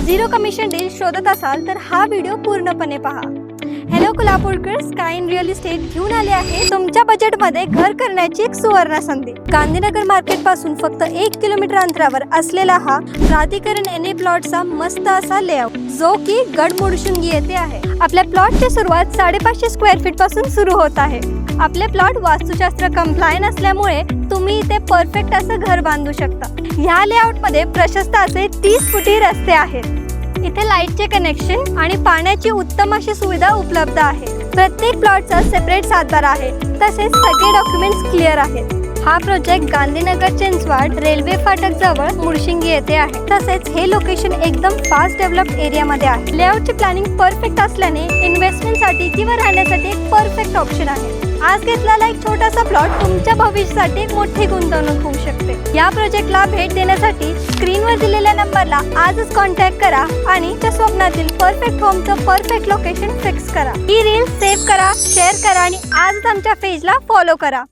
Zero commission deal शोधत असाल तर हा व्हिडिओ पूर्णपणे पहा। Hello Kolhapurkar, sky in real estate घेऊन आले आहे तुमच्या बजेटमध्ये घर करण्याची एक सुवर्ण संधी। गांधीनगर मार्केट पासून फक्त 1 किलोमीटर अंतरावर असलेला हा प्राधिकरण एनए प्लॉटचा मस्त असा लेआउट जो की गडमुडशिंगी येथे आहे। आपल्या प्लॉटची सुरुवात 550 स्क्वेअर फीट पासून सुरू होत आहे। आपले प्लॉट वास्तुशास्त्र कंप्लायंट असल्यामुळे तुम्ही इथे परफेक्ट असं घर बांधू शकता। ह्या लेआउट मध्ये प्रशस्त असे 30 फुटी रस्ते आहेत। इथे लाईटचे कनेक्शन आणि पाण्याची उत्तम अशी सुविधा उपलब्ध आहे। प्रत्येक प्लॉटचा सेपरेट सातबारा आहे, तसेच सगळे डॉक्युमेंट्स क्लिअर आहेत। हा प्रोजेक्ट गांधीनगर चिंचवाड रेल्वे फाटक जवळ मुडशिंगी येथे आहे। तसेच हे लोकेशन एकदम फास्ट डेव्हलप्ड एरियामध्ये आहे। लेआउटची प्लॅनिंग परफेक्ट असल्याने इन्व्हेस्टमेंटसाठी किंवा राहण्यासाठी एक परफेक्ट ऑप्शन आहे। आज घेतलेला एक छोटासा प्लॉट तुमच्या भविष्यासाठी एक मोठी गुंतवणूक होऊ शकते। या प्रोजेक्टला भेट देण्यासाठी स्क्रीनवर दिलेल्या नंबरला आजच कॉन्टॅक्ट करा आणि त्या स्वप्नातील परफेक्ट होमचं परफेक्ट लोकेशन फिक्स करा। ही रील सेव्ह करा, शेअर करा आणि आजच आमच्या पेजला फॉलो करा।